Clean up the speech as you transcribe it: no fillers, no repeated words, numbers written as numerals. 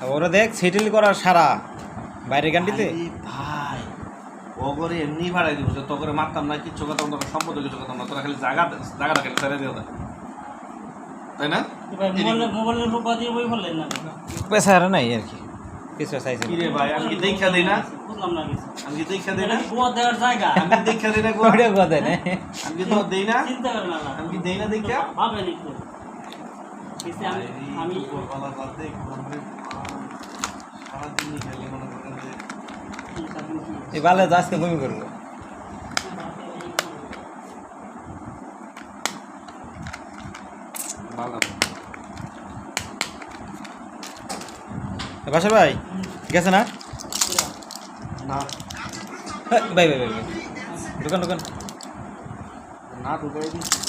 ওরা দেখ সেটেল করার সারা বাইরের গানটিতে ভাই ও করে এমনি ভাড়াই দিব তো করে মারতাম না কিচ্ছু করতাম না সম্পদ কিছু করতাম না তোরা খালি জায়গাটা খালি ছেড়ে দিয়ে দেয় তাই না মোবাইলের রূপা দিয়ে বই বললেন না পয়সা আর নাই আর কি কিছু চাইছে কি রে ভাই আমি কি দেখা দেই না বুঝলাম না কিছু আমি কি দেখা দেই না গোয়া দেওয়ার জায়গা আমি দেখা দেই না গো ওটা কথা না আমি কি তো দেই না চিন্তা করেন না আমি কি দেই না দেখা ভাবেন একটু আমি বলা বাদে ঘুরবে সারাদিন খেলে মনে করেন যে এই বালে তো আজকে বমি করবো ভালো বাসা ভাই গেছে না না ভাই ভাই ভাই দোকান না ঢুকাই দিই